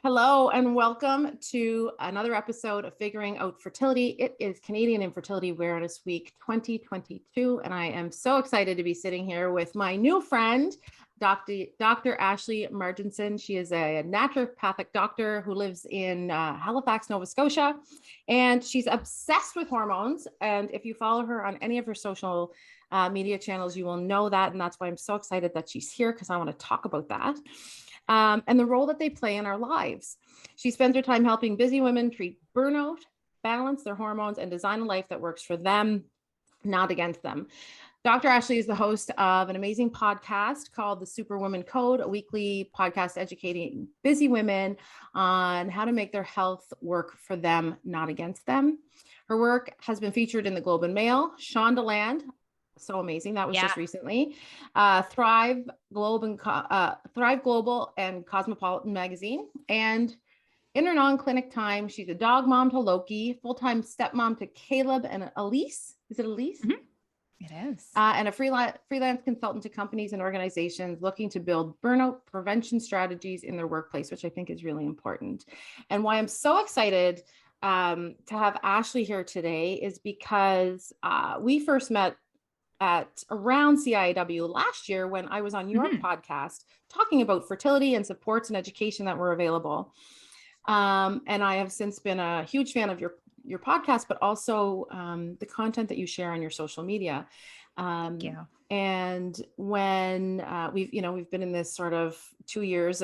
Hello and welcome to another episode of Figuring Out Fertility. It is Canadian Infertility Awareness Week 2022, and I am so excited to be sitting here with my new friend, Dr. Ashley Margeson. She is a naturopathic doctor who lives in Halifax, Nova Scotia, and she's obsessed with hormones. And if you follow her on any of her social media channels, you will know that, and that's why I'm so excited that she's here because I want to talk about that. And the role that they play in our lives. She spends her time helping busy women treat burnout, balance their hormones, and design a life that works for them, not against them. Dr. Ashley is the host of an amazing podcast called The Superwoman Code, a weekly podcast educating busy women on how to make their health work for them, not against them. Her work has been featured in the Globe and Mail, Shondaland, so amazing. That was just recently. Thrive Global and Cosmopolitan magazine. And in her non-clinic time, she's a dog mom to Loki, full-time stepmom to Caleb and Elise. Is it Elise? Mm-hmm. It is. And a freelance consultant to companies and organizations looking to build burnout prevention strategies in their workplace, which I think is really important. And why I'm so excited to have Ashley here today is because we first met at around CIAW last year when I was on your podcast talking about fertility and supports and education that were available. And I have since been a huge fan of your podcast, but also the content that you share on your social media. And when we've been in this sort of 2 years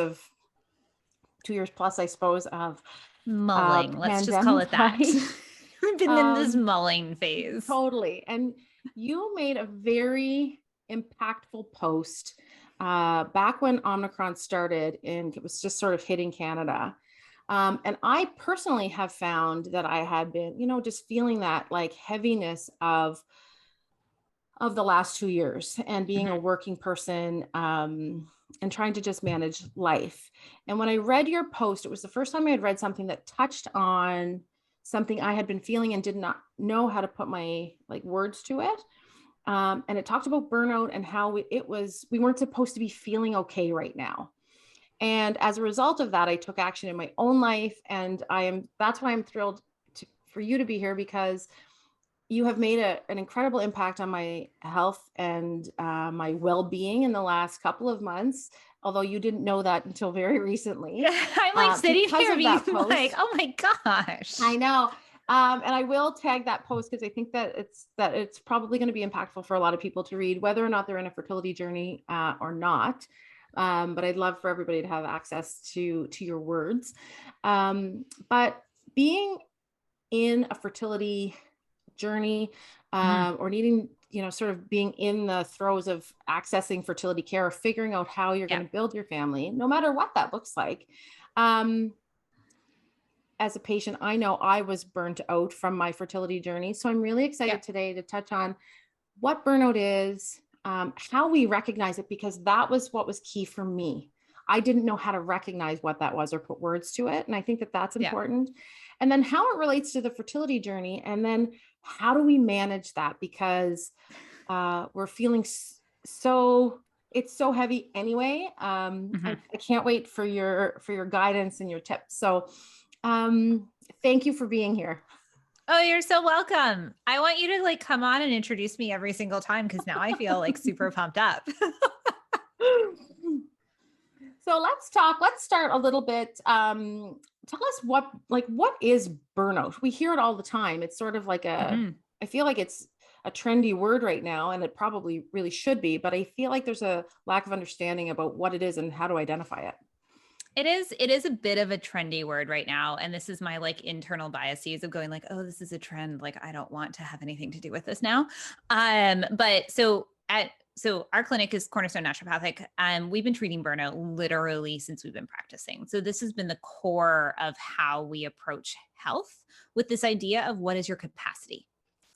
plus, I suppose, of mulling. Let's just call it that. We've been in this mulling phase. Totally. And you made a very impactful post back when Omicron started and it was just sort of hitting Canada. And I personally have found that I had been, just feeling that like heaviness of the last 2 years and being a working person and trying to just manage life. And when I read your post, it was the first time I had read something that touched on something I had been feeling and did not know how to put my words to it. And it talked about burnout and how we weren't supposed to be feeling okay right now. And as a result of that, I took action in my own life. And that's why I'm thrilled for you to be here, because you have made an incredible impact on my health and my well-being in the last couple of months. Although you didn't know that until very recently. I'm sitting here being like, oh my gosh. I know. And I will tag that post because I think that it's probably going to be impactful for a lot of people to read, whether or not they're in a fertility journey or not. But I'd love for everybody to have access to your words. But being in a fertility journey or needing, sort of being in the throes of accessing fertility care or figuring out how you're going to build your family, no matter what that looks like. As a patient, I know I was burnt out from my fertility journey. So I'm really excited today to touch on what burnout is, how we recognize it, because that was what was key for me. I didn't know how to recognize what that was or put words to it. And I think that that's important. And then how it relates to the fertility journey. And then how do we manage that? Because we're feeling it's so heavy anyway. I can't wait for your guidance and your tips. So thank you for being here. Oh, you're so welcome. I want you to come on and introduce me every single time, because now I feel super pumped up. So let's start a little bit. Tell us what is burnout? We hear it all the time. It's sort of like I feel like it's a trendy word right now, and it probably really should be, but I feel like there's a lack of understanding about what it is and how to identify it. It is a bit of a trendy word right now. And this is my internal biases of going oh, this is a trend. I don't want to have anything to do with this now. So our clinic is Cornerstone Naturopathic. We've been treating burnout literally since we've been practicing. So this has been the core of how we approach health, with this idea of what is your capacity.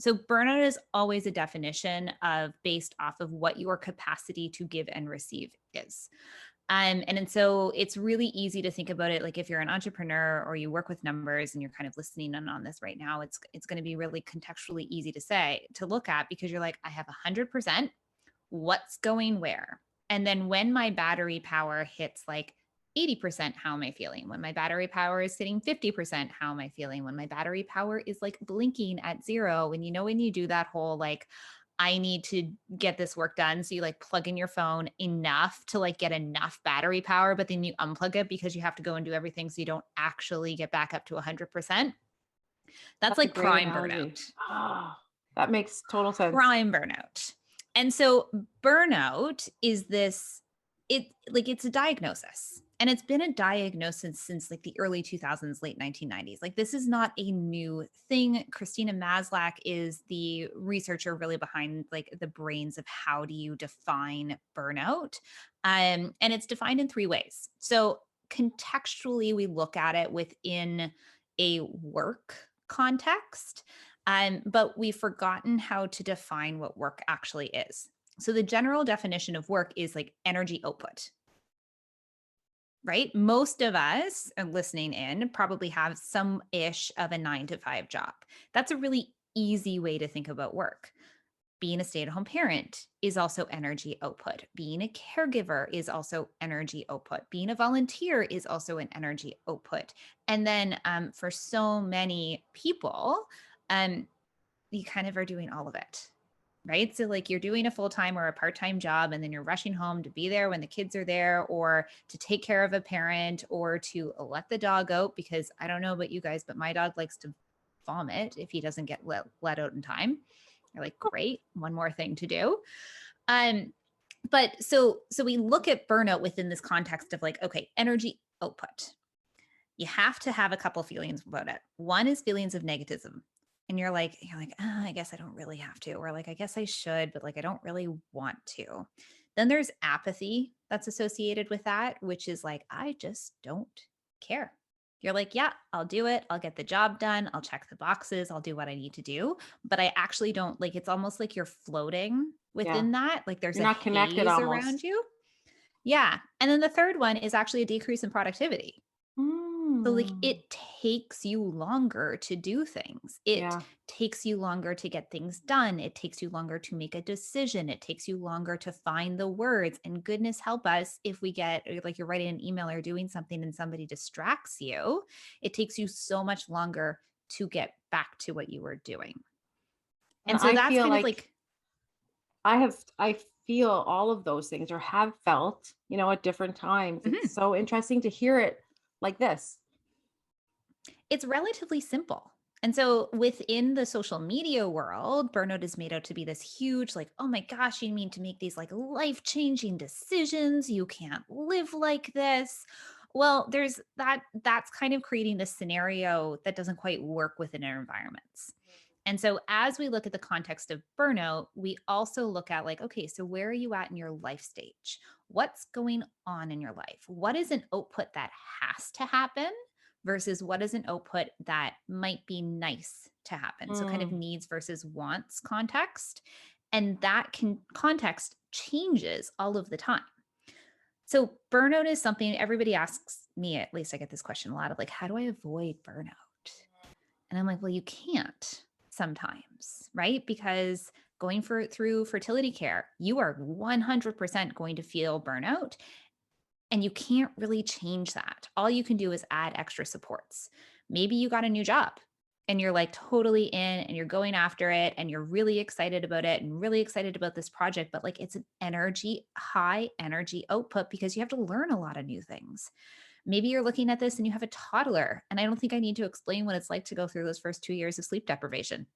So burnout is always a definition based off of what your capacity to give and receive is. And so it's really easy to think about it. If you're an entrepreneur or you work with numbers and you're kind of listening in on this right now, it's going to be really contextually easy to look at, because you're I have 100%, what's going where? And then when my battery power hits 80%, how am I feeling? When my battery power is sitting 50%, how am I feeling? When my battery power is like blinking at 0. And when you do that whole like, I need to get this work done. So you like plug in your phone enough to like get enough battery power, but then you unplug it because you have to go and do everything. So you don't actually get back up to 100%. That's That's a like great prime analogy. burnout. Ah, that makes total sense. Prime burnout. And so burnout is it's a diagnosis. And it's been a diagnosis since like the early 2000s, late 1990s. Like this is not a new thing. Christina Maslach is the researcher really behind like the brains of how do you define burnout. And it's defined in 3 ways. So contextually, we look at it within a work context. But we've forgotten how to define what work actually is. So the general definition of work is like energy output, right? Most of us listening in probably have some ish of a 9 to 5 job. That's a really easy way to think about work. Being a stay-at-home parent is also energy output. Being a caregiver is also energy output. Being a volunteer is also an energy output. And then for so many people, you kind of are doing all of it, right? So like you're doing a full-time or a part-time job, and then you're rushing home to be there when the kids are there, or to take care of a parent, or to let the dog out, because I don't know about you guys, but my dog likes to vomit if he doesn't get let out in time. You're like, great, one more thing to do. But so we look at burnout within this context of like, okay, energy output. You have to have a couple feelings about it. One is feelings of negativism. And you're like, oh, I guess I don't really have to. Or like, I guess I should, but like, I don't really want to. Then there's apathy that's associated with that, which is like, I just don't care. You're like, yeah, I'll do it. I'll get the job done. I'll check the boxes. I'll do what I need to do. But I actually don't like, it's almost like you're floating Yeah. within that. Like there's You're a not connected haze around almost. you. Yeah. And then the third one is actually a decrease in productivity. So like Mm. it takes you longer to do things. It Yeah. takes you longer to get things done. It takes you longer to make a decision. It takes you longer to find the words. And goodness help us if we get like you're writing an email or doing something and somebody distracts you. It takes you so much longer to get back to what you were doing. And And so I that's feel kind of like like, I feel all of those things, or have felt, at different times. mhm. It's so interesting to hear it like this. It's relatively simple. And so within the social media world, burnout is made out to be this huge, like, oh my gosh, you mean to make these like life-changing decisions. You can't live like this. Well, that's kind of creating this scenario that doesn't quite work within our environments. And so as we look at the context of burnout, we also look at like, okay, so where are you at in your life stage? What's going on in your life? What is an output that has to happen versus what is an output that might be nice to happen? So kind of Mm. needs versus wants context. And that context changes all of the time. So burnout is something everybody asks me, at least I get this question a lot of like, how do I avoid burnout? And I'm like, well, you can't sometimes, right? Because going through fertility care, you are 100% going to feel burnout, and you can't really change that. All you can do is add extra supports. Maybe you got a new job and you're like totally in and you're going after it and you're really excited about it and really excited about this project, but like it's an high energy output because you have to learn a lot of new things. Maybe you're looking at this and you have a toddler, and I don't think I need to explain what it's like to go through those first 2 years of sleep deprivation,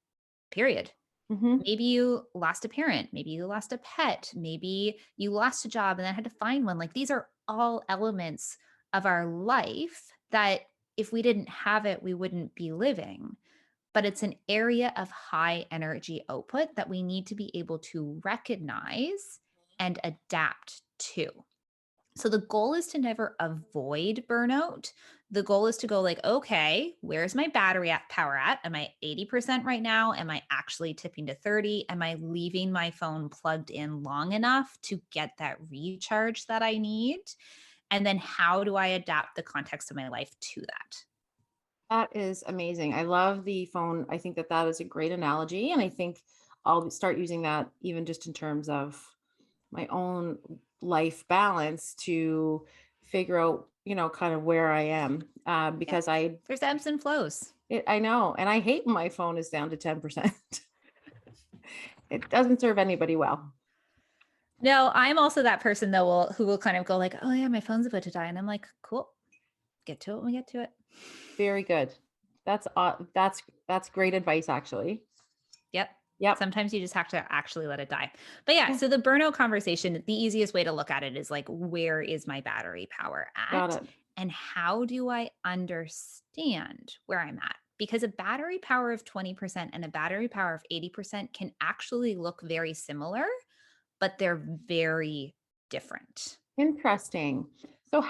period. Hmm. Maybe you lost a parent, maybe you lost a pet, maybe you lost a job and then had to find one. Like these are all elements of our life that if we didn't have it, we wouldn't be living. But it's an area of high energy output that we need to be able to recognize and adapt to. So the goal is to never avoid burnout. The goal is to go like, okay, where's my power at? Am I 80% right now? Am I actually tipping to 30? Am I leaving my phone plugged in long enough to get that recharge that I need? And then how do I adapt the context of my life to that? That is amazing. I love the phone. I think that that is a great analogy. And I think I'll start using that even just in terms of my own life balance to figure out kind of where I am, Yeah. because There's ebbs and flows. I know, and I hate when my phone is down to 10%. It doesn't serve anybody well. No, I'm also that person though who will kind of go like, oh yeah, my phone's about to die. And I'm like, cool, get to it when we get to it. Very good. That's great advice, actually. Yep. Yep. Sometimes you just have to actually let it die. But yeah, Yeah, so the burnout conversation, the easiest way to look at it is like, where is my battery power got at? it. And how do I understand where I'm at? Because a battery power of 20% and a battery power of 80% can actually look very similar, but they're very different. Interesting. So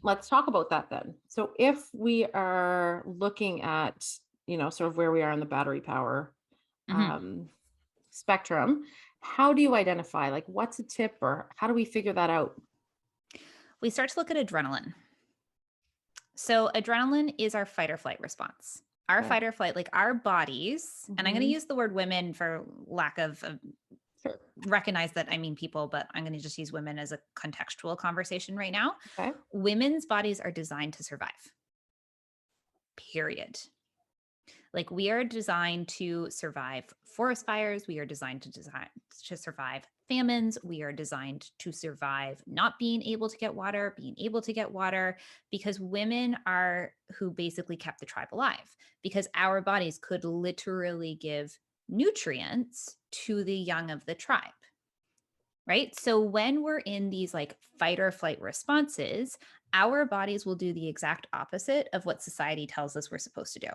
let's talk about that then. So if we are looking at, sort of where we are in the battery power Mhm. um, spectrum, how do you identify, like, what's a tip, or how do we figure that out? We start to look at adrenaline. So, adrenaline is our fight or flight response. Our Okay. fight or flight, like our bodies, and I'm going to Hmm. use the word women for lack of Sure. recognize that I mean people, but I'm going to just use women as a contextual conversation right now. Okay. Women's bodies are designed to survive, period. Like we are designed to survive forest fires. We are designed to survive famines. We are designed to survive not being able to get water, being able to get water, because women are who basically kept the tribe alive. Because our bodies could literally give nutrients to the young of the tribe. Right. So when we're in these like fight or flight responses, our bodies will do the exact opposite of what society tells us we're supposed to do.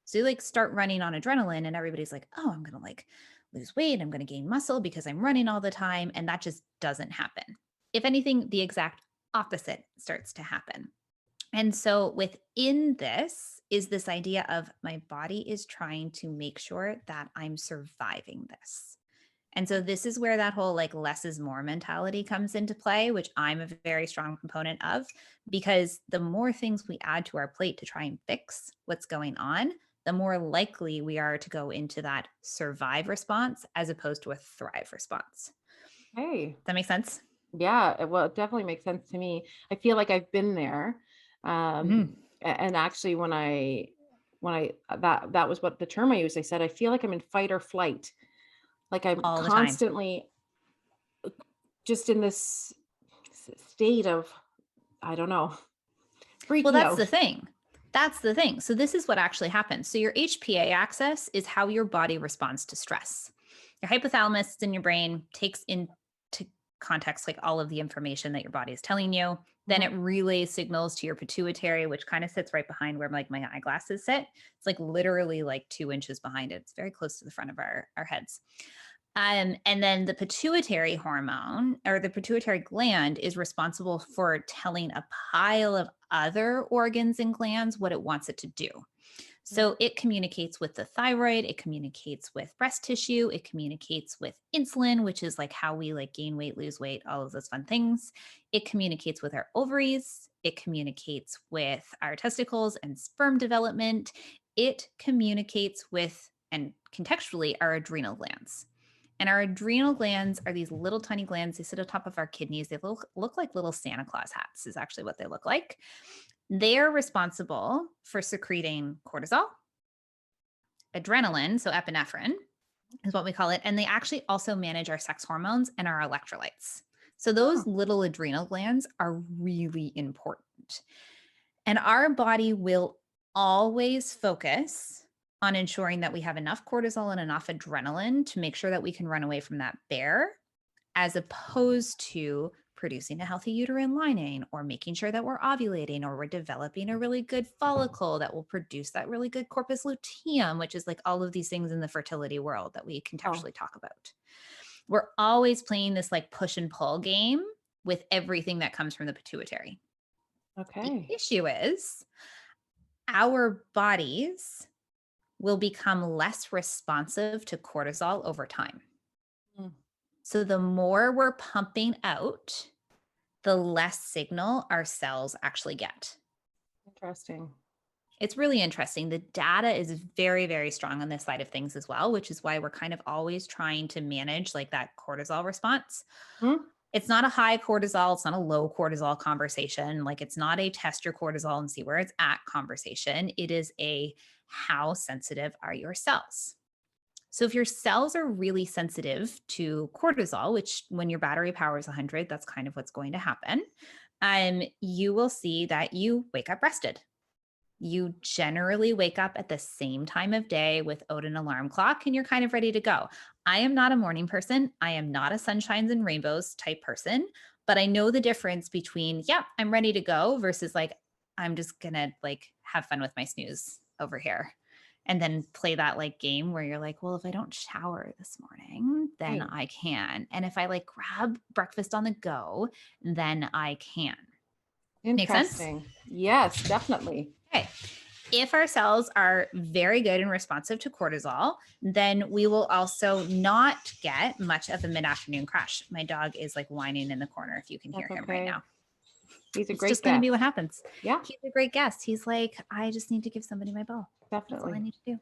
So you like start running on adrenaline and everybody's like, oh, I'm going to like lose weight. I'm going to gain muscle because I'm running all the time. And that just doesn't happen. If anything, the exact opposite starts to happen. And so within this is this idea of my body is trying to make sure that I'm surviving this. And so this is where that whole like less is more mentality comes into play, which I'm a very strong proponent of, because the more things we add to our plate to try and fix what's going on, the more likely we are to go into that survive response as opposed to a thrive response. Hey. Does that make sense? Yeah, well, it definitely makes sense to me. I feel like I've been there. Mhm. And actually when I that was what the term I used. I said, I feel like I'm in fight or flight. Like I'm All the time. constantly just in this state of, I don't know, Well, freaking that's the out. thing. That's the thing. So, this is what actually happens. So, your HPA axis is how your body responds to stress. Your hypothalamus in your brain takes into context like all of the information that your body is telling you. Then it Mhm. relays signals to your pituitary, which kind of sits right behind where like my eyeglasses sit. It's like literally like 2 inches behind it. It's very close to the front of our heads. And then the pituitary hormone or the pituitary gland is responsible for telling a pile of other organs and glands what it wants it to do. So it communicates with the thyroid, it communicates with breast tissue, it communicates with insulin, which is like how we like gain weight, lose weight, all of those fun things. It communicates with our ovaries, it communicates with our testicles and sperm development. It communicates with and contextually our adrenal glands. And our adrenal glands are these little tiny glands. They sit on top of our kidneys. They look like little Santa Claus hats, is actually what they look like. They're responsible for secreting cortisol, adrenaline, so epinephrine is what we call it. And they actually also manage our sex hormones and our electrolytes. So Oh, those little adrenal glands are really important. And our body will always focus on ensuring that we have enough cortisol and enough adrenaline to make sure that we can run away from that bear, as opposed to producing a healthy uterine lining or making sure that we're ovulating or we're developing a really good follicle that will produce that really good corpus luteum, which is like all of these things in the fertility world that we oh, contextually talk about. We're always playing this like push and pull game with everything that comes from the pituitary. The okay. issue is our bodies will become less responsive to cortisol over time. Mm, So the more we're pumping out, the less signal our cells actually get. interesting. It's really interesting. The data is very, very strong on this side of things as well, which is why we're kind of always trying to manage like that cortisol response. Hmm? It's not a high cortisol. It's not a low cortisol conversation. Like it's not a test your cortisol and see where it's at conversation. It is a how sensitive are your cells? So if your cells are really sensitive to cortisol, which when your battery power is 100, that's kind of what's going to happen. You will see that you wake up rested. You generally wake up at the same time of day without an alarm clock and you're kind of ready to go. I am not a morning person. I am not a sunshines and rainbows type person, but I know the difference between, yeah, I'm ready to go versus like, I'm just going to like have fun with my snooze over here. And then play that like game where you're like, well, if I don't shower this morning, then Right. I can. And if I like grab breakfast on the go, then I can. Make sense? Interesting. Yes, definitely. Okay. If our cells are very good and responsive to cortisol, then we will also not get much of a mid-afternoon crash. My dog is like whining in the corner if you can hear That's him right okay. now. He's a It's great just going to guest. be what happens. Yeah, He's a great guest. He's like, I just need to give somebody my ball. That's all I definitely. need to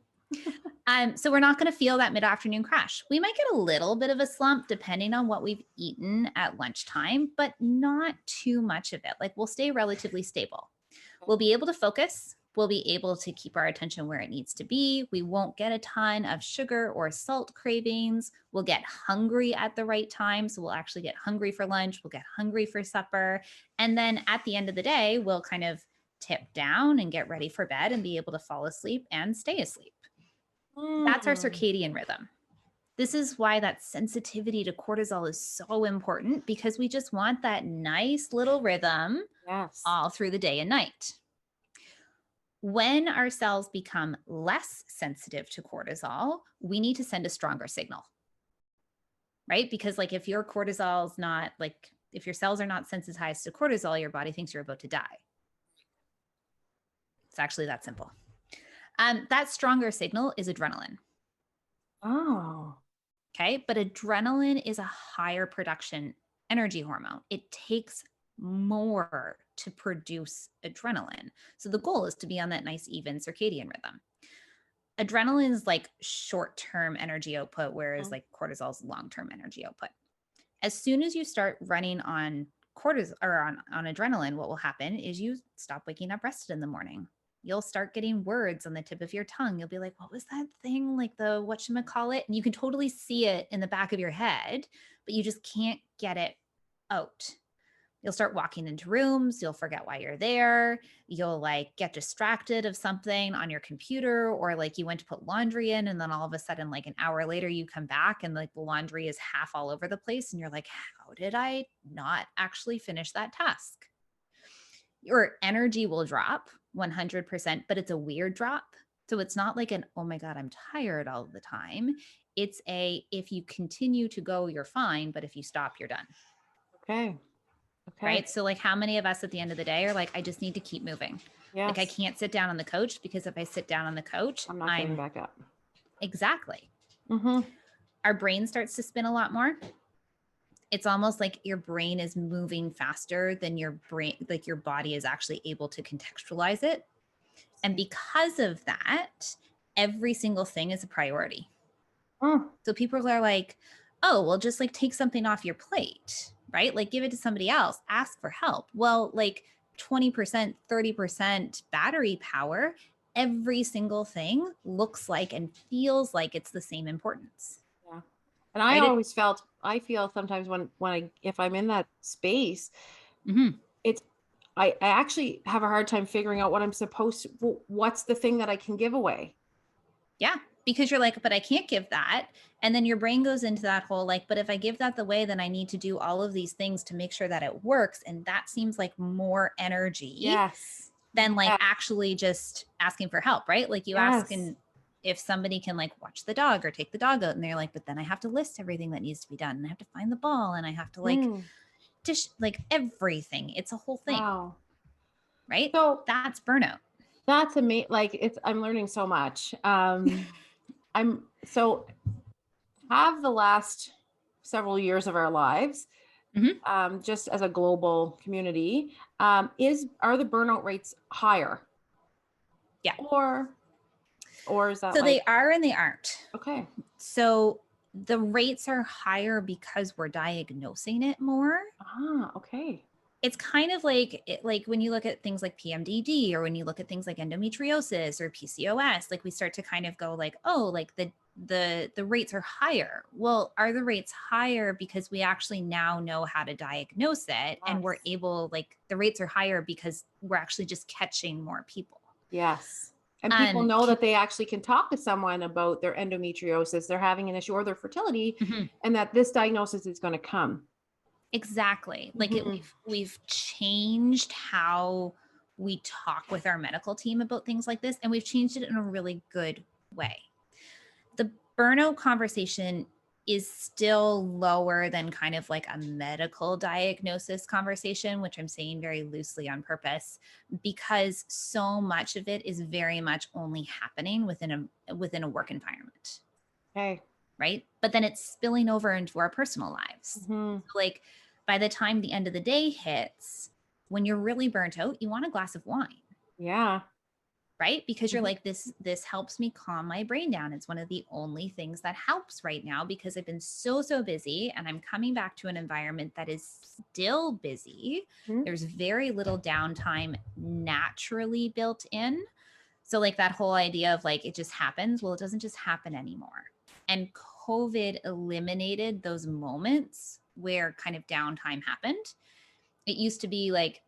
do. So we're not going to feel that mid-afternoon crash. We might get a little bit of a slump depending on what we've eaten at lunchtime, but not too much of it. Like we'll stay relatively stable. We'll be able to focus. We'll be able to keep our attention where it needs to be. We won't get a ton of sugar or salt cravings. We'll get hungry at the right time. So we'll actually get hungry for lunch. We'll get hungry for supper. And then at the end of the day, we'll kind of tip down and get ready for bed and be able to fall asleep and stay asleep. That's our circadian rhythm. This is why that sensitivity to cortisol is so important because we just want that nice little rhythm Yes. all through the day and night. When our cells become less sensitive to cortisol, we need to send a stronger signal, right? Because like if your cortisol's not like, if your cells are not sensitized to cortisol, your body thinks you're about to die. It's actually that simple. That stronger signal is adrenaline. Oh. Okay. But adrenaline is a higher production energy hormone. It takes more to produce adrenaline. So the goal is to be on that nice, even circadian rhythm. Adrenaline is like short-term energy output, whereas like cortisol is long-term energy output. As soon as you start running on cortisol or on adrenaline, what will happen is you stop waking up rested in the morning. You'll start getting words on the tip of your tongue. You'll be like, what was that thing? Like the whatchamacallit? And you can totally see it in the back of your head, but you just can't get it out. You'll start walking into rooms. You'll forget why you're there. You'll like get distracted of something on your computer, or like you went to put laundry in and then all of a sudden, like an hour later, you come back and like the laundry is half all over the place. And you're like, how did I not actually finish that task? Your energy will drop 100%, but it's a weird drop. So it's not like an, oh my God, I'm tired all the time. It's a, if you continue to go, you're fine. But if you stop, you're done. Okay. Okay. Right. So like how many of us at the end of the day are like, I just need to keep moving. Yes. Like I can't sit down on the couch because if I sit down on the couch, I'm not getting back up. Exactly. Mm-hmm. Our brain starts to spin a lot more. It's almost like your brain is moving faster than your brain, like your body is actually able to contextualize it. And because of that, every single thing is a priority. So people are like, oh, well, just like take something off your plate, right? Like give it to somebody else, ask for help. Well, like 20%, 30% battery power, every single thing looks like and feels like it's the same importance. Yeah. And I always felt, I feel sometimes if I'm in that space, it's, I actually have a hard time figuring out what I'm supposed to, what's the thing that I can give away? Yeah. Because you're like, but I can't give that. And then your brain goes into that whole like, but if I give that away, then I need to do all of these things to make sure that it works. And that seems like more energy than like actually just asking for help, right? Like you ask and if somebody can like watch the dog or take the dog out and they're like, but then I have to list everything that needs to be done and I have to find the ball and I have to like dish like everything. It's a whole thing. Wow. Right? So that's burnout. That's amazing. Like I'm learning so much. Have the last several years of our lives, just as a global community, are the burnout rates higher? Yeah. Or is that so they are and they aren't. Okay. So the rates are higher because we're diagnosing it more. Ah, okay. It's kind of like like when you look at things like PMDD, or when you look at things like endometriosis or PCOS, like we start to kind of go like, oh, like the rates are higher. Well, are the rates higher because we actually now know how to diagnose it, and we're Yes. able, like, the rates are higher because we're actually just catching more people. Yes. And people know Can, that they actually can talk to someone about their endometriosis, they're having an issue, or their fertility, Mhm. and that this diagnosis is going to come. Exactly. Like Mhm. we've changed how we talk with our medical team about things like this, and we've changed it in a really good way. The burnout conversation is still lower than kind of like a medical diagnosis conversation, which I'm saying very loosely on purpose, because so much of it is very much only happening within a work environment, Okay. right? But then it's spilling over into our personal lives. Mhm. So, like, by the time the end of the day hits, when you're really burnt out, you want a glass of wine, Yeah. right? Because you're Mhm. like, this helps me calm my brain down. It's one of the only things that helps right now because I've been so busy, and I'm coming back to an environment that is still busy. Mhm. There's very little downtime naturally built in. So, like, that whole idea of like it just happens, well, it doesn't just happen anymore. And COVID eliminated those moments where kind of downtime happened. It used to be like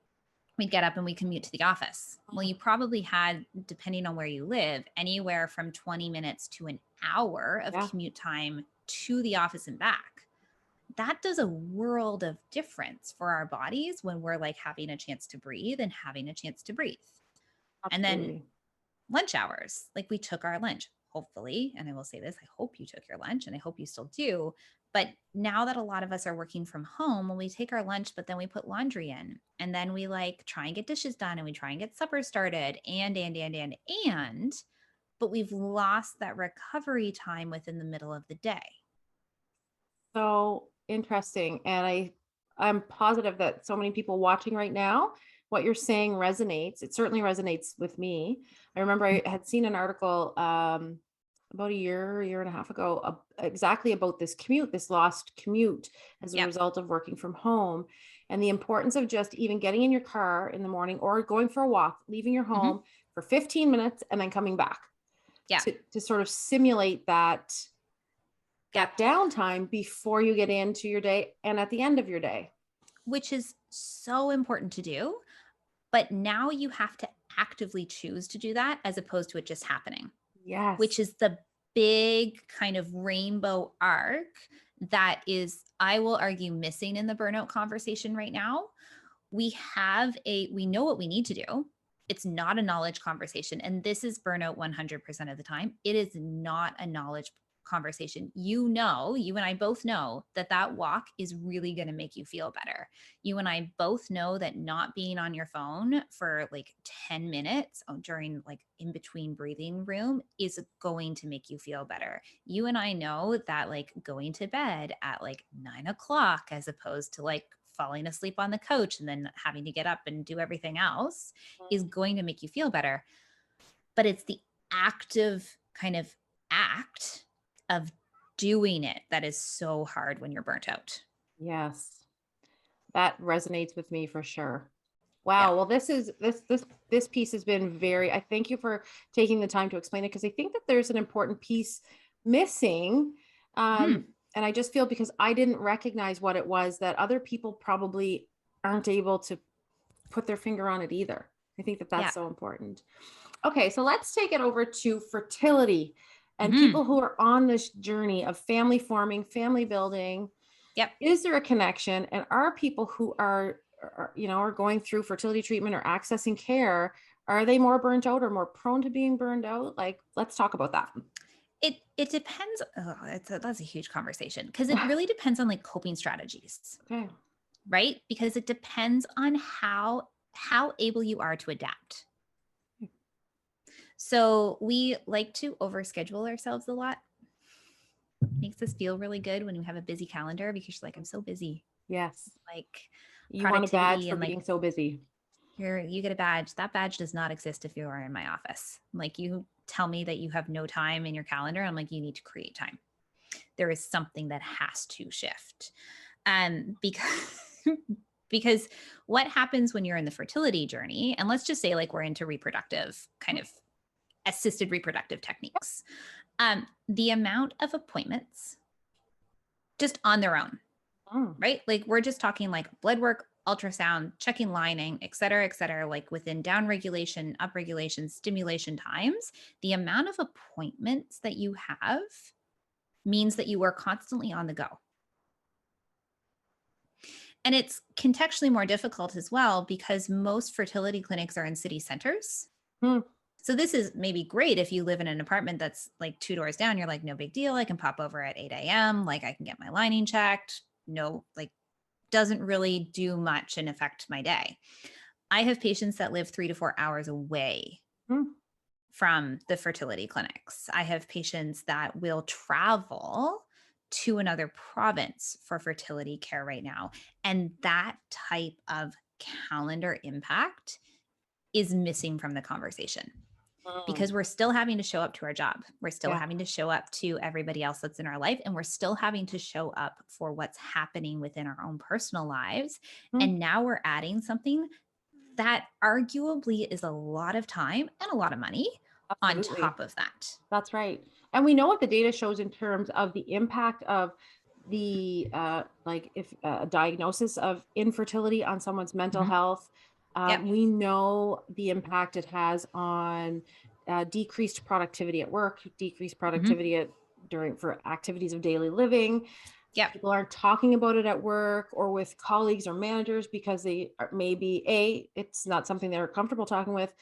we'd get up and we commute to the office. Well, you probably had, depending on where you live, anywhere from 20 minutes to an hour of Yeah. commute time to the office and back. That does a world of difference for our bodies when we're like having a chance to breathe and having a chance to breathe. And then Absolutely. lunch hours, like we took our lunch, hopefully. And I will say this, I hope you took your lunch, and I hope you still do. But now that a lot of us are working from home, when we take our lunch, but then we put laundry in, and then we like try and get dishes done, and we try and get supper started, and, but we've lost that recovery time within the middle of the day. So interesting. And I'm positive that so many people watching right now, what you're saying resonates. It certainly resonates with me. I remember I had seen an article about a year and a half ago, exactly about this commute, this lost commute as a Yep. result of working from home, and the importance of just even getting in your car in the morning or going for a walk, leaving your Hmm. home for 15 minutes and then coming back Yeah. to sort of simulate Yep. that downtime before you get into your day and at the end of your day. Which is so important to do. But now you have to actively choose to do that as opposed to it just happening, which Yes. is the big kind of rainbow arc that is, I will argue, missing in the burnout conversation right now. We know what we need to do. It's not a knowledge conversation. And this is burnout 100% of the time. It is not a knowledge conversation. You know, you and I both know that that walk is really going to make you feel better. You and I both know that not being on your phone for like 10 minutes during like in between breathing room is going to make you feel better. You and I know that like going to bed at like 9 o'clock as opposed to like falling asleep on the couch and then having to get up and do everything else is going to make you feel better. But it's the active kind of act of doing it that is so hard when you're burnt out. Yes. That resonates with me for sure. Yeah. Wow. Well, this piece has been very, I thank you for taking the time to explain it, because I think that there's an important piece missing. Mhm. And I just feel, because I didn't recognize what it was, that other people probably aren't able to put their finger on it either. I think that Yeah. that's so important. Okay, so let's take it over to fertility and Mhm. people who are on this journey of family forming, family building. Yep. Is there a connection? And are people who are going through fertility treatment or accessing care, are they more burnt out or more prone to being burned out? Like, let's talk about that. It depends. Oh, that's a huge conversation because it really depends on like coping strategies, Okay. right? Because it depends on how able you are to adapt. So we like to overschedule ourselves a lot. Makes us feel really good when we have a busy calendar because you're like, I'm so busy. Yes. Like You want a badge productivity for and like being so busy. you get a badge. That badge does not exist if you are in my office. Like you tell me that you have no time in your calendar. I'm like, you need to create time. there is something that has to shift. Because because what happens when you're in the fertility journey, and let's just say like we're into reproductive kind of assisted reproductive techniques, the amount of appointments just on their own, right? Like we're just talking like blood work, ultrasound, checking lining, et cetera, like within down regulation, up regulation, stimulation times, the amount of appointments that you have means that you are constantly on the go. And it's contextually more difficult as well because most fertility clinics are in city centers. So this is maybe great if you live in an apartment that's like 2 doors down. You're like, no big deal. I can pop over at 8 a.m. Like I can get my lining checked. No, like doesn't really do much and affect my day. I have patients that live 3 to 4 hours away from the fertility clinics. I have patients that will travel to another province for fertility care right now. And that type of calendar impact is missing from the conversation because we're still having to show up to our job. We're still having to show up to everybody else that's in our life. And we're still having to show up for what's happening within our own personal lives. And now we're adding something that arguably is a lot of time and a lot of money on top of that. That's right. And we know what the data shows in terms of the impact of the if a diagnosis of infertility on someone's mental health. We know the impact it has on decreased productivity at work, decreased productivity for activities of daily living. People aren't talking about it at work or with colleagues or managers because they are maybe it's not something they're comfortable talking with.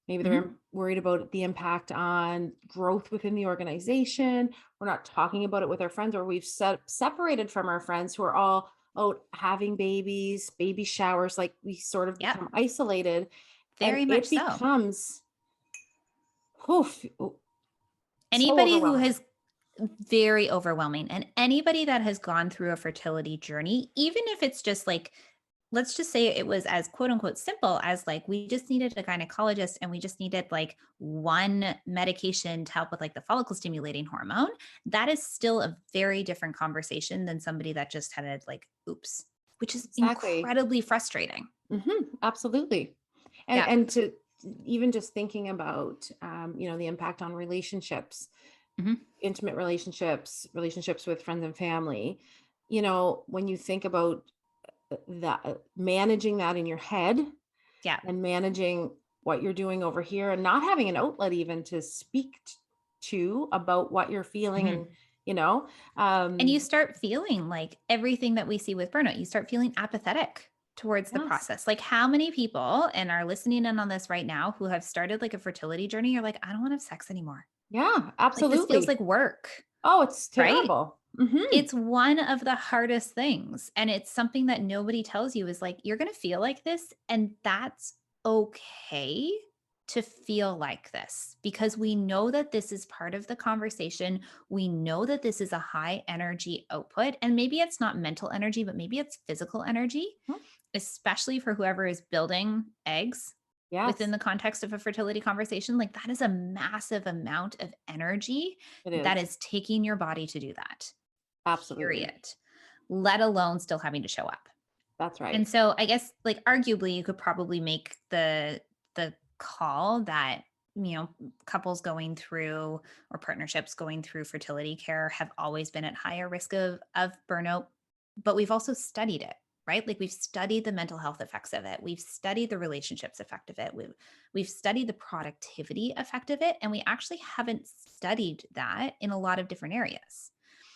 Maybe they're worried about the impact on growth within the organization. We're not talking about it with our friends, or we've separated from our friends who are all out having babies, baby showers. Like we sort of become isolated. Very much so. It becomes anybody who has very overwhelming, and anybody that has gone through a fertility journey, even if it's just like, let's just say it was as quote unquote simple as like, we just needed a gynecologist and we just needed like one medication to help with like the follicle stimulating hormone. That is still a very different conversation than somebody that just had it like, oops, which is incredibly frustrating. Absolutely. And to even just thinking about, the impact on relationships, intimate relationships with friends and family, when you think about that, managing that in your head and managing what you're doing over here and not having an outlet even to speak to about what you're feeling and and you start feeling like everything that we see with burnout, you start feeling apathetic towards the process. Like how many people and are listening in on this right now who have started like a fertility journey, you're like, I don't want to have sex anymore. Yeah, absolutely. Like, this feels like work. Oh, it's terrible. Right? It's one of the hardest things. And it's something that nobody tells you is like, you're going to feel like this. And that's okay to feel like this because we know that this is part of the conversation. We know that this is a high energy output. And maybe it's not mental energy, but maybe it's physical energy, especially for whoever is building eggs. Within the context of a fertility conversation, like that is a massive amount of energy that is taking your body to do that. Absolutely. Period. Let alone still having to show up. That's right. And so I guess like arguably you could probably make the call that, couples going through or partnerships going through fertility care have always been at higher risk of burnout, but we've also studied it. Right? Like we've studied the mental health effects of it. We've studied the relationships effect of it. We've studied the productivity effect of it. And we actually haven't studied that in a lot of different areas.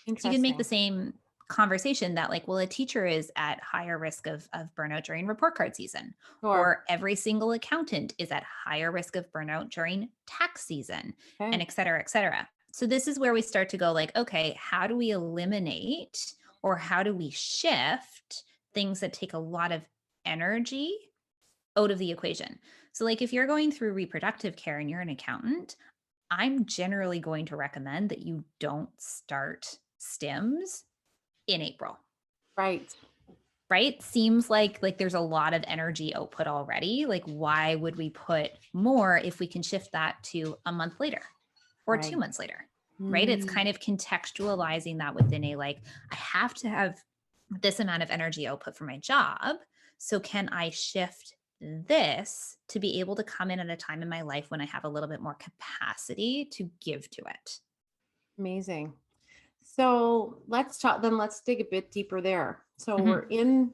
So you can make the same conversation that like, well, a teacher is at higher risk of burnout during report card season, or every single accountant is at higher risk of burnout during tax season, and et cetera, et cetera. So this is where we start to go like, okay, how do we eliminate or how do we shift things that take a lot of energy out of the equation? So like if you're going through reproductive care and you're an accountant, I'm generally going to recommend that you don't start stims in April. Right? Seems like there's a lot of energy output already. Like why would we put more if we can shift that to a month later or 2 months later? right? It's Mm, kind of contextualizing that within a like, I have to have this amount of energy output for my job. So can I shift this to be able to come in at a time in my life when I have a little bit more capacity to give to it? amazing. So let's talk, then let's dig a bit deeper there. So Mhm.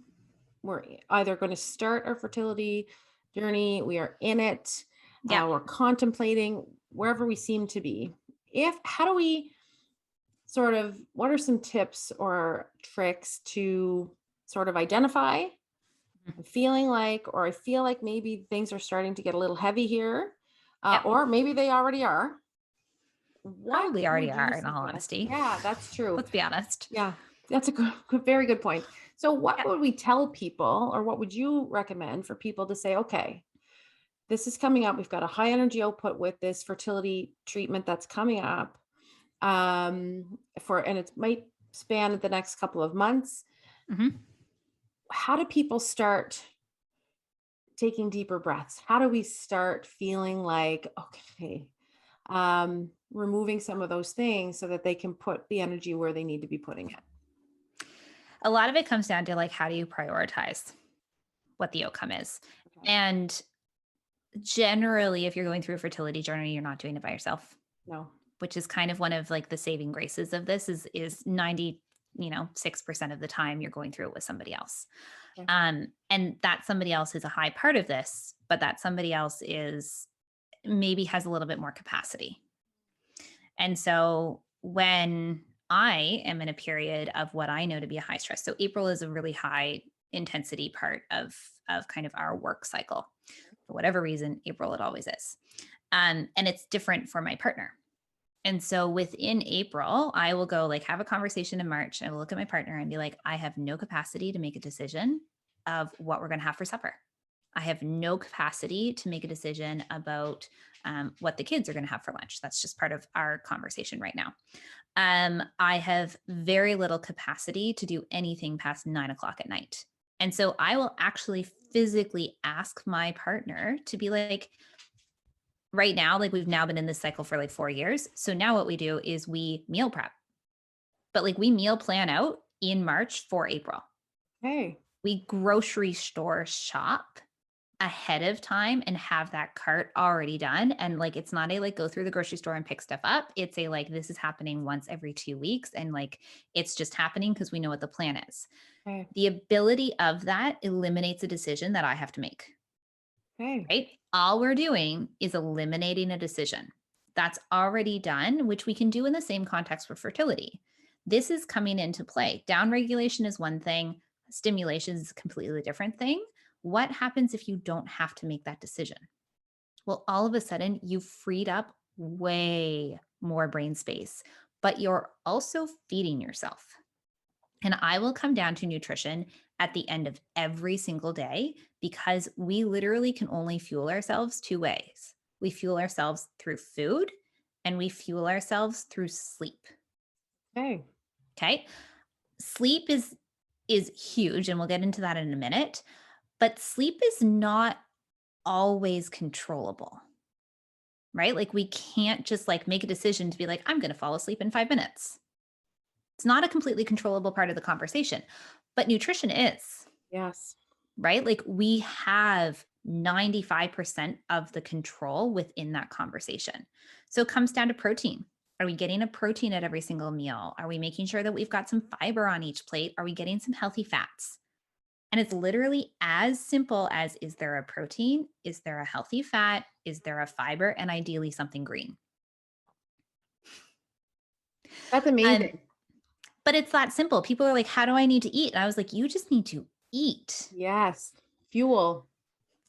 we're either going to start our fertility journey, we are in it, Yep. we're contemplating wherever we seem to be. How do we sort of, what are some tips or tricks to sort of identify I'm feeling like, or I feel like maybe things are starting to get a little heavy here, Yep. or maybe they already are. What Probably already would you are, in all suggest? honesty. Yeah, that's true. Let's be honest. Yeah, that's a very good point. So, what Yep. would we tell people, or what would you recommend for people to say, okay, this is coming up. We've got a high energy output with this fertility treatment that's coming up. And it might span the next couple of months. Mhm. How do people start taking deeper breaths? How do we start feeling like, okay, removing some of those things so that they can put the energy where they need to be putting it? A lot of it comes down to like, how do you prioritize what the outcome is? Okay. And generally, if you're going through a fertility journey, you're not doing it by yourself, No. which is kind of one of like the saving graces of this is 90, 6% of the time you're going through it with somebody else. Okay. And that somebody else is a high part of this, but that somebody else is maybe has a little bit more capacity. And so when I am in a period of what I know to be a high stress, so April is a really high intensity part of kind of our work cycle. For whatever reason, April it always is. And it's different for my partner. And so within April, I will go like have a conversation in March and look at my partner and be like, I have no capacity to make a decision of what we're going to have for supper. I have no capacity to make a decision about what the kids are going to have for lunch. That's just part of our conversation right now. I have very little capacity to do anything past 9 o'clock at night. And so I will actually physically ask my partner to be like, right now, like we've now been in this cycle for like 4 years. So now what we do is we meal prep, but like we meal plan out in March for April. Okay. We grocery store shop ahead of time and have that cart already done. And like it's not a like go through the grocery store and pick stuff up. It's a like this is happening once every 2 weeks. And like it's just happening because we know what the plan is. Okay. The ability of that eliminates a decision that I have to make, Okay. right? All we're doing is eliminating a decision that's already done, which we can do in the same context for fertility. This is coming into play. Down regulation is one thing, stimulation is a completely different thing. What happens if you don't have to make that decision? Well, all of a sudden, you've freed up way more brain space, but you're also feeding yourself. And I will come down to nutrition at the end of every single day because we literally can only fuel ourselves two ways. We fuel ourselves through food and we fuel ourselves through sleep. Okay. Okay? Sleep is huge and we'll get into that in a minute, but sleep is not always controllable. Right? Like we can't just like make a decision to be like I'm going to fall asleep in 5 minutes. It's not a completely controllable part of the conversation, but nutrition is, Yes. right? Like we have 95% of the control within that conversation. So it comes down to protein. Are we getting a protein at every single meal? Are we making sure that we've got some fiber on each plate? Are we getting some healthy fats? And it's literally as simple as is there a protein? Is there a healthy fat? Is there a fiber? And ideally something green. That's Um, amazing. but it's that simple. People are like, how do I need to eat? And I was like, you just need to eat. Yes. Fuel.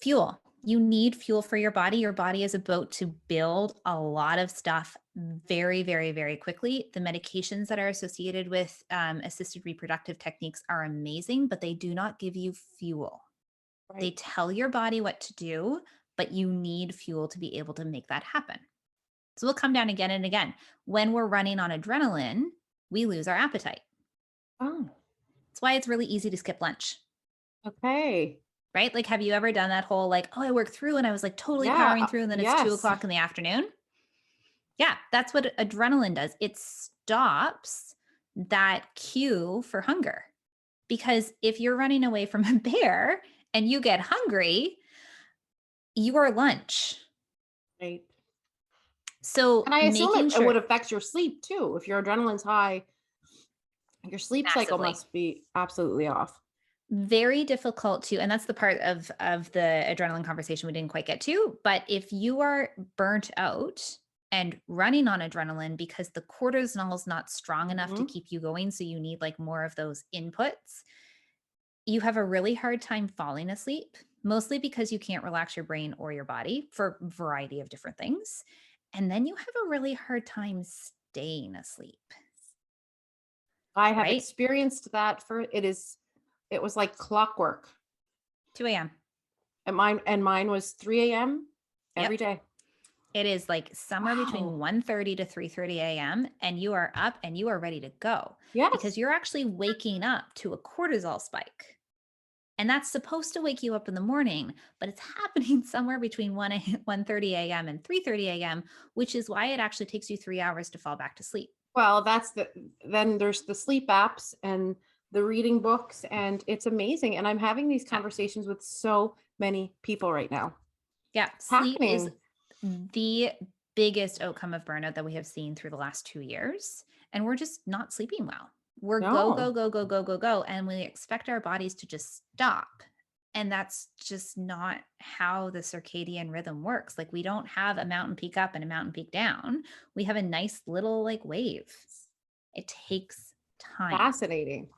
Fuel. You need fuel for your body. Your body is about to build a lot of stuff very, very, very quickly. The medications that are associated with assisted reproductive techniques are amazing, but they do not give you fuel. They Right. tell your body what to do, but you need fuel to be able to make that happen. So we'll come down again and again. When we're running on adrenaline, we lose our appetite. Oh, That's why it's really easy to skip lunch. okay. Right? Like, have you ever done that whole like, oh, I worked through and I was like totally Yeah. powering through, and then it's two Yes. o'clock in the afternoon? Yeah, that's what adrenaline does. It stops that cue for hunger. Because if you're running away from a bear and you get hungry, you are lunch. Right. And So I assume making it sure would affect your sleep too. If your adrenaline's high, your sleep cycle massively. must be absolutely off. Very difficult to, and that's the part of the adrenaline conversation we didn't quite get to, but if you are burnt out and running on adrenaline because the cortisol is not strong enough to Mhm. keep you going, so you need like more of those inputs, you have a really hard time falling asleep, mostly because you can't relax your brain or your body for a variety of different things. And then you have a really hard time staying asleep, I have right? experienced that it was like clockwork. 2 a.m. And mine was 3 a.m. Yep. every day. It is like somewhere between Wow. 1:30 to 3:30 a.m. and you are up and you are ready to go because Yes. you're actually waking up to a cortisol spike. And that's supposed to wake you up in the morning, but it's happening somewhere between 1:30 a.m. and 3:30 a.m., which is why it actually takes you 3 hours to fall back to sleep. Well, then there's the sleep apps and the reading books, and it's amazing. And I'm having these Yeah. conversations with so many people right now. Yeah. It's Sleep is happening. the biggest outcome of burnout that we have seen through the last 2 years. And we're just not sleeping well. We're go, No. go, go, go, go, go, go. And we expect our bodies to just stop. And that's just not how the circadian rhythm works. Like we don't have a mountain peak up and a mountain peak down. We have a nice little like wave. It takes time. Fascinating.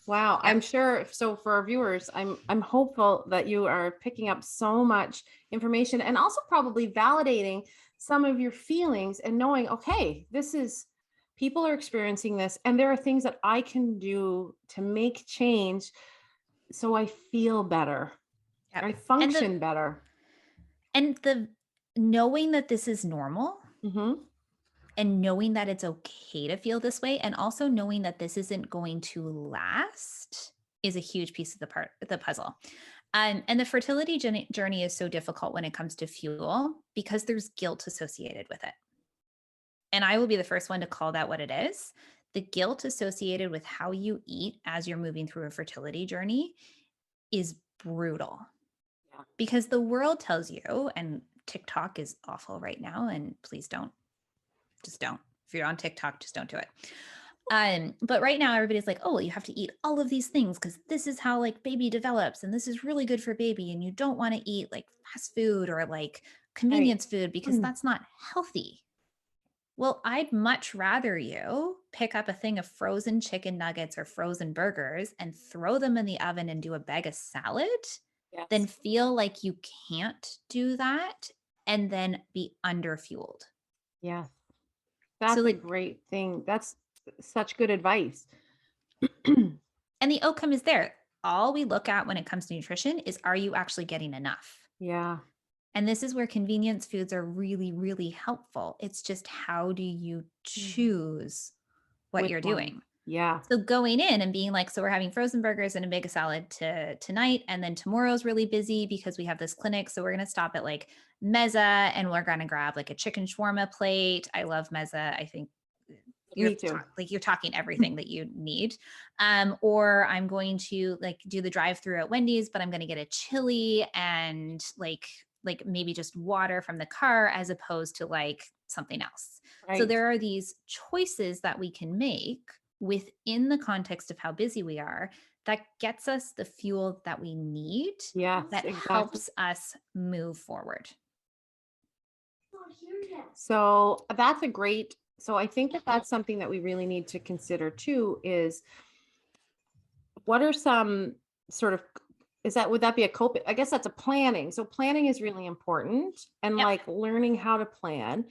Wow, Yeah. I'm sure. So for our viewers, I'm hopeful that you are picking up so much information and also probably validating some of your feelings and knowing, okay, this is people are experiencing this and there are things that I can do to make change so I feel better. Yep. I And the function better. and the knowing that this is normal Hmm. and knowing that it's okay to feel this way and also knowing that this isn't going to last is a huge piece of the puzzle. And the fertility journey is so difficult when it comes to fuel because there's guilt associated with it. And I will be the first one to call that what it is. The guilt associated with how you eat as you're moving through a fertility journey is brutal Yeah. because the world tells you, and TikTok is awful right now, and please don't, just don't. If you're on TikTok, just don't do it. But right now everybody's like, oh, well, you have to eat all of these things because this is how like baby develops and this is really good for baby. And you don't want to eat like fast food or like Right. convenience food because that's not healthy. Well, I'd much rather you pick up a thing of frozen chicken nuggets or frozen burgers and throw them in the oven and do a bag of salad than Yes. feel like you can't do that and then be underfueled. Yes. So, That's a like, great thing. That's such good advice. and the outcome is there. All we look at when it comes to nutrition is are you actually getting enough? Yeah. And this is where convenience foods are really, really helpful. It's just how do you Mhm. choose what Which you're one? doing? Yeah. So going in and being like, so we're having frozen burgers and a big salad tonight, and then tomorrow's really busy because we have this clinic. So we're gonna stop at like Meza and we're gonna grab like a chicken shawarma plate. I love Meza. I think Me too. you're talking everything that you need. Or I'm going to like do the drive through at Wendy's, but I'm gonna get a chili and like maybe just water from the car as opposed to like something else. So Right. there are these choices that we can make within the context of how busy we are that gets us the fuel that we need Yes, that exactly. helps us move forward. So that's a great, so I think that that's something that we really need to consider too is what are some sort of, would that be a cope? I guess that's a planning. So planning is really important and Yep. like learning how to plan,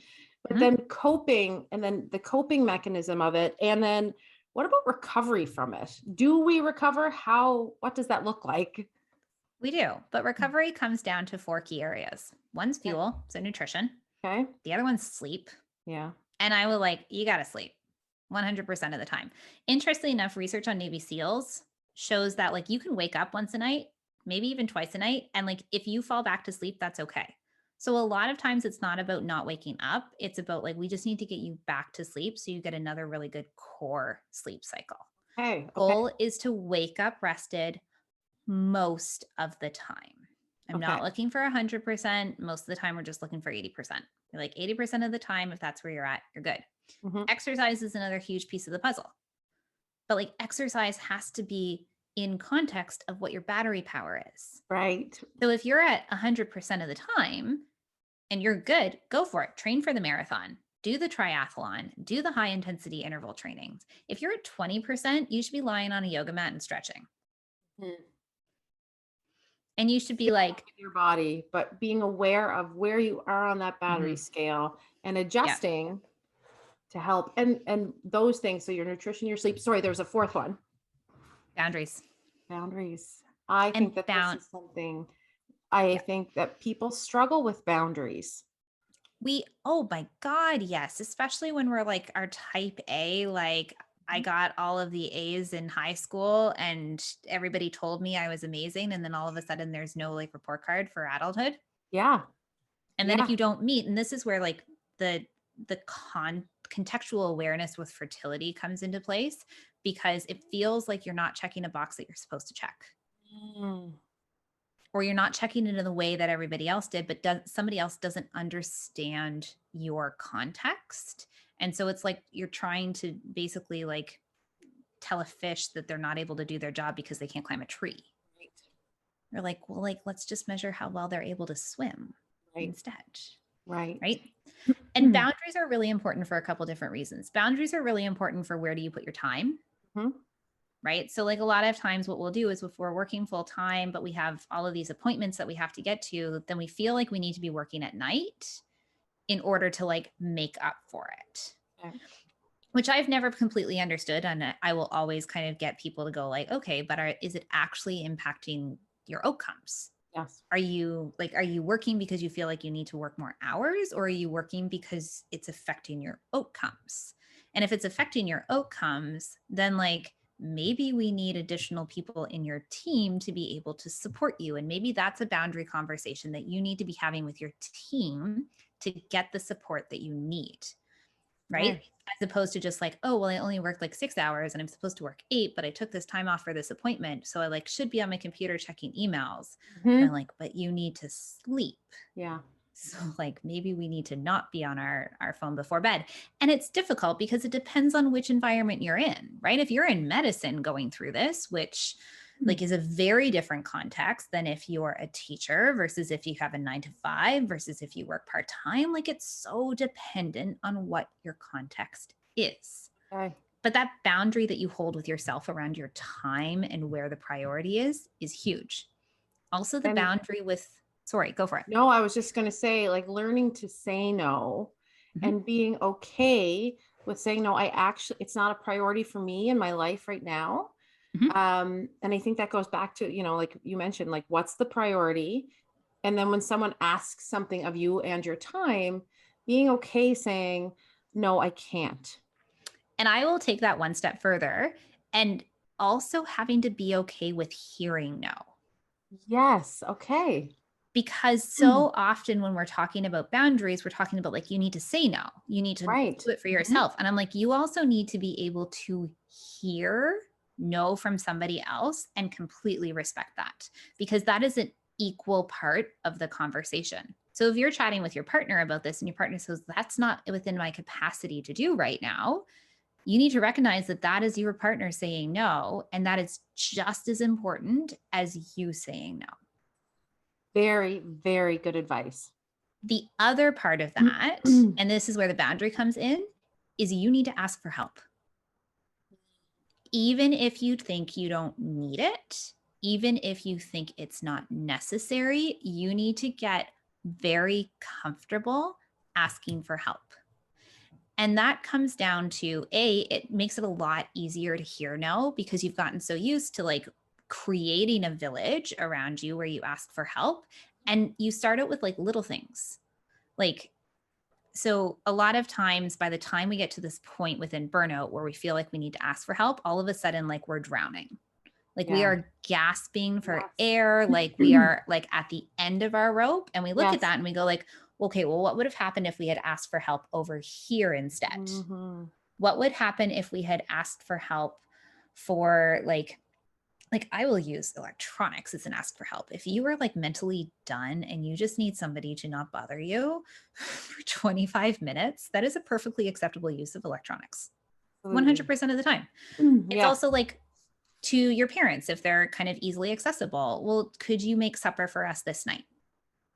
but Mhm. then coping and then the coping mechanism of it. And then what about recovery from it? Do we recover? What does that look like? We do, but recovery comes down to four key areas. One's Okay. fuel, so nutrition. Okay. The other one's sleep. Yeah. And I will like, you got to sleep 100% of the time. Interestingly enough, research on Navy SEALs shows that like you can wake up once a night, maybe even twice a night. And like if you fall back to sleep, that's okay. So a lot of times it's not about not waking up. It's about like, we just need to get you back to sleep so you get another really good core sleep cycle. Okay. Okay. Goal is to wake up rested most of the time. I'm Okay. not looking for 100%. Most of the time, we're just looking for 80%. You're like 80% of the time, if that's where you're at, you're good. Mhm. Exercise is another huge piece of the puzzle. But like exercise has to be in context of what your battery power is. Right. So if you're at 100% of the time and you're good, go for it. Train for the marathon, do the triathlon, do the high intensity interval trainings. If you're at 20%, you should be lying on a yoga mat and stretching. Mm. And you should be like, Your body, but being aware of where you are on that battery mhm, scale and yeah, adjusting to help and those things. So your nutrition, your sleep. Sorry, there's a fourth one. boundaries Boundaries. I and think that this bound. is something I Yeah. think that people struggle with boundaries. Oh my God, yes. Especially when we're like our type A, like I Mhm. got all of the A's in high school and everybody told me I was amazing. And then all of a sudden there's no like report card for adulthood. Yeah. And then if Yeah. you don't meet, and this is where like the contextual awareness with fertility comes into place because it feels like you're not checking a box that you're supposed to check. Mm. Or you're not checking it in the way that everybody else did, but somebody else doesn't understand your context. And so it's like you're trying to basically like tell a fish that they're not able to do their job because they can't climb a tree. Right. You're like, well, like, let's just measure how well they're able to swim Right. instead. Right. Right. And boundaries are really important for a couple different reasons. Boundaries are really important for where do you put your time? Mhm. Right. So, like a lot of times, what we'll do is if we're working full time, but we have all of these appointments that we have to get to, then we feel like we need to be working at night in order to like make up for it, Okay. which I've never completely understood. And I will always kind of get people to go, like, okay, but is it actually impacting your outcomes? Yes. Are you working because you feel like you need to work more hours, or are you working because it's affecting your outcomes? And if it's affecting your outcomes, then like maybe we need additional people in your team to be able to support you. And maybe that's a boundary conversation that you need to be having with your team to get the support that you need. Right. Okay. As opposed to just like, oh, well, I only worked like 6 hours and I'm supposed to work 8, but I took this time off for this appointment. So I like should be on my computer checking emails. And I'm Mhm. like, but you need to sleep. Yeah. So like maybe we need to not be on our phone before bed. And it's difficult because it depends on which environment you're in, right? If you're in medicine going through this, which like is a very different context than if you're a teacher versus if you have a 9 to 5 versus if you work part-time, like it's so dependent on what your context is. Okay. But that boundary that you hold with yourself around your time and where the priority is huge. Also the And boundary with, sorry, go for it. no, I was just going to say, like, learning to say no Mhm. and being okay with saying no. It's not a priority for me in my life right now. Mhm. And I think that goes back to, like you mentioned, like, what's the priority? And then when someone asks something of you and your time, being okay saying, no, I can't. And I will take that one step further and also having to be okay with hearing no. Yes. Okay. Because Mm. so often when we're talking about boundaries, we're talking about like, you need to say no, you need to Right. do it for Mhm. yourself. And I'm like, you also need to be able to hear no from somebody else and completely respect that because that is an equal part of the conversation. So if you're chatting with your partner about this and your partner says, that's not within my capacity to do right now, you need to recognize that that is your partner saying no. And that is just as important as you saying no. Very, very good advice. The other part of that, and this is where the boundary comes in, is you need to ask for help. Even if you think you don't need it, even if you think it's not necessary, you need to get very comfortable asking for help. And that comes down to it makes it a lot easier to hear no because you've gotten so used to like creating a village around you where you ask for help. And you start out with like little things. Like, so a lot of times by the time we get to this point within burnout where we feel like we need to ask for help, all of a sudden, like we're drowning Like we Yeah. are gasping for Yes. air. Like we are like at the end of our rope. And we look Yes. at that and we go like, okay, well, what would have happened if we had asked for help over here instead? Mhm. What would happen if we had asked for help for like I will use electronics as an ask for help. If you are like mentally done and you just need somebody to not bother you for 25 minutes, that is a perfectly acceptable use of electronics. Absolutely. 100% of the time. It's Yeah. also like to your parents, if they're kind of easily accessible. Well, could you make supper for us this night?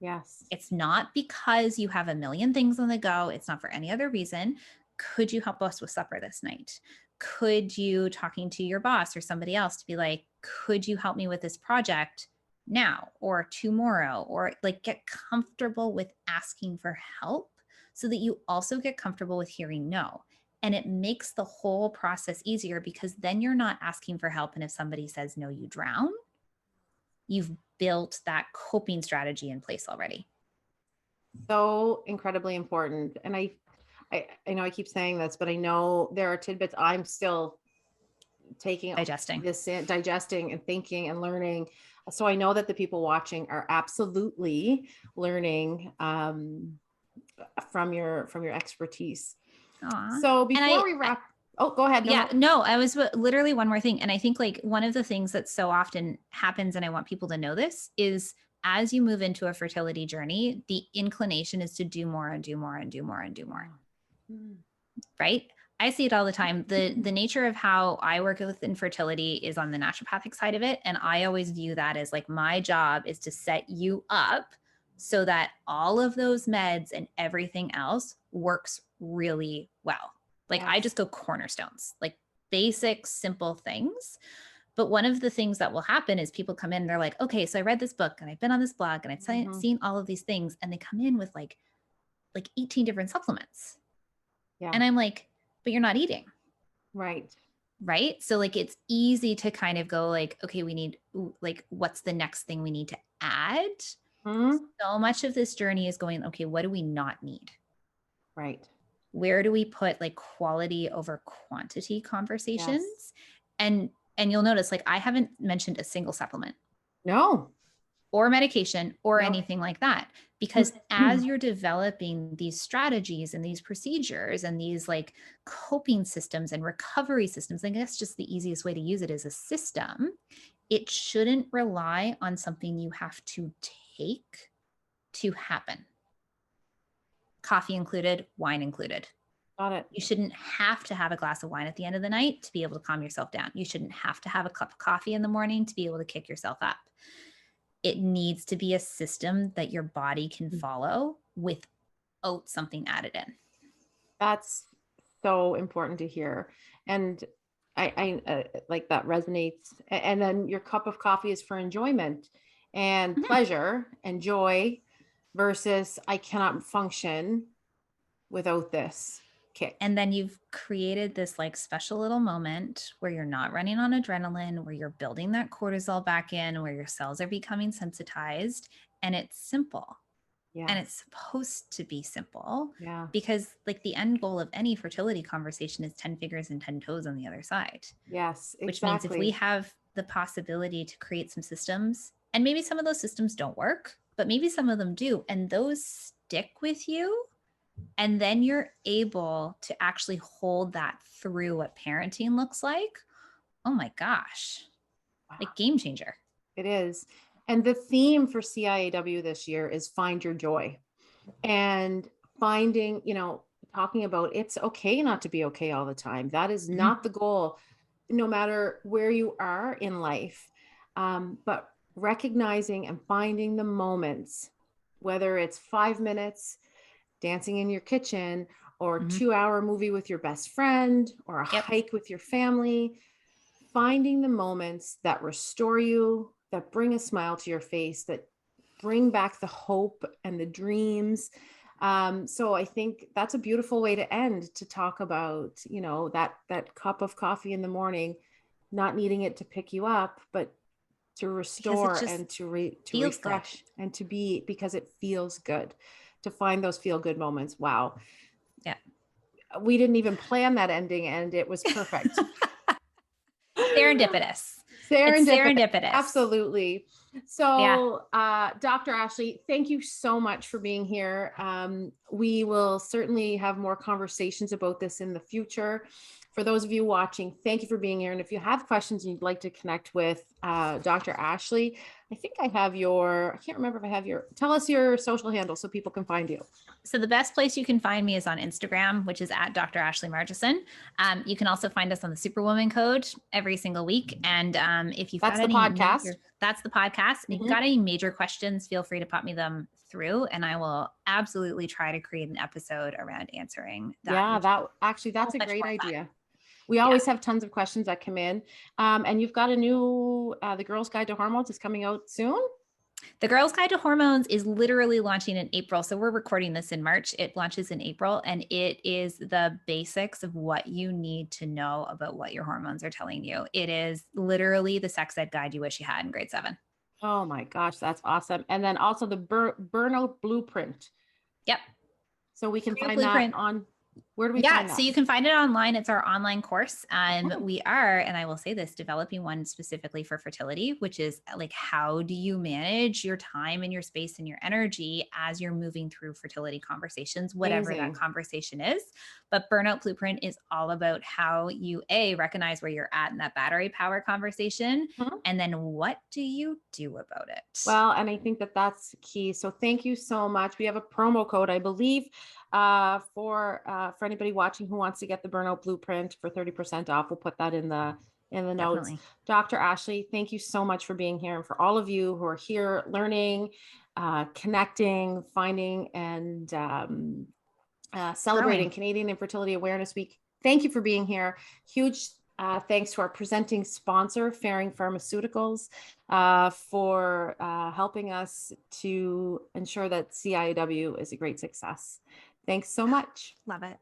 Yes. It's not because you have a million things on the go. It's not for any other reason. Could you help us with supper this night? Could you, talking to your boss or somebody else, to be like, could you help me with this project now or tomorrow? Or like get comfortable with asking for help so that you also get comfortable with hearing no. And it makes the whole process easier because then you're not asking for help. And if somebody says no, you drown. You've built that coping strategy in place already. So incredibly important. And I know I keep saying this, but I know there are tidbits I'm still taking Digesting. this in, digesting and thinking and learning. So I know that the people watching are absolutely learning from your expertise. Aww. So before we wrap, oh, go ahead. No, I was literally one more thing. And I think like one of the things that so often happens, and I want people to know this, is as you move into a fertility journey, the inclination is to do more and do more and do more and do more. Right? I see it all the time. The nature of how I work with infertility is on the naturopathic side of it. And I always view that as like my job is to set you up so that all of those meds and everything else works really well. Like I just go cornerstones, like basic, simple things. But one of the things that will happen is people come in and they're like, okay, so I read this book and I've been on this blog and I've seen all of these things. And they come in with like 18 different supplements. Yeah. And I'm like, but you're not eating. Right. Right. So like, it's easy to kind of go like, okay, we need like, what's the next thing we need to add? So much of this journey is going, okay, what do we not need? Right. Where do we put like quality over quantity conversations? Yes. And you'll notice like, I haven't mentioned a single supplement. No. Or medication or anything like that. Because as you're developing these strategies and these procedures and these like coping systems and recovery systems, I guess just the easiest way to use it is a system. It shouldn't rely on something you have to take to happen. Coffee included, wine included. Got it. You shouldn't have to have a glass of wine at the end of the night to be able to calm yourself down. You shouldn't have to have a cup of coffee in the morning to be able to kick yourself up. It needs to be a system that your body can follow without something added in. That's so important to hear. And I like that resonates. And then your cup of coffee is for enjoyment and pleasure and joy versus I cannot function without this kick. And then you've created this like special little moment where you're not running on adrenaline, where you're building that cortisol back in, where your cells are becoming sensitized, and it's simple. Yeah. And it's supposed to be simple. Yeah. Because like the end goal of any fertility conversation is 10 fingers and 10 toes on the other side. Yes, exactly. Which means if we have the possibility to create some systems, and maybe some of those systems don't work, but maybe some of them do, and those stick with you, and then you're able to actually hold that through what parenting looks like. Oh my gosh. Wow. Like game changer. It is. And the theme for CIAW this year is find your joy, and finding, talking about it's okay not to be okay all the time. That is not the goal, no matter where you are in life. But recognizing and finding the moments, whether it's 5 minutes dancing in your kitchen or 2-hour movie with your best friend or a hike with your family, finding the moments that restore you, that bring a smile to your face, that bring back the hope and the dreams. So I think that's a beautiful way to end, to talk about, that cup of coffee in the morning, not needing it to pick you up, but to restore and to refresh good. And to be, because it feels good, to find those feel good moments. Wow. Yeah. We didn't even plan that ending and it was perfect. Serendipitous. It's serendipitous. Absolutely. Yeah. So, Dr. Ashley, thank you so much for being here. We will certainly have more conversations about this in the future. For those of you watching, thank you for being here. And if you have questions and you'd like to connect with Dr. Ashley, I think I have I can't remember if I have tell us your social handle so people can find you. So the best place you can find me is on Instagram, which is at Dr. Ashley Margeson. You can also find us on the Superwoman Code every single week. And if you've That's got the any podcast. that's the podcast. And if you've got any major questions, feel free to pop me them through, and I will absolutely try to create an episode around answering that. Yeah, that's a great idea. We always have tons of questions that come in. And you've got a new, The Girl's Guide to Hormones is coming out soon. The Girl's Guide to Hormones is literally launching in April. So we're recording this in March. It launches in April, and it is the basics of what you need to know about what your hormones are telling you. It is literally the sex ed guide you wish you had in grade 7. Oh my gosh, that's awesome. And then also the Burnout Blueprint. Yep. So we can find that on, where do we find that? So you can find it online. It's our online course. We are, and I will say this, developing one specifically for fertility, which is like, how do you manage your time and your space and your energy as you're moving through fertility conversations, whatever that conversation is. But Burnout Blueprint is all about how you recognize where you're at in that battery power conversation. And then what do you do about it? Well, and I think that that's key. So thank you so much. We have a promo code, I believe, for anybody watching who wants to get the Burnout Blueprint for 30% off. We'll put that in the notes. Dr. Ashley, thank you so much for being here. And for all of you who are here learning, connecting, finding, and celebrating Canadian Infertility Awareness Week, thank you for being here. Huge thanks to our presenting sponsor, Ferring Pharmaceuticals, for helping us to ensure that CIAW is a great success. Thanks so much. Love it.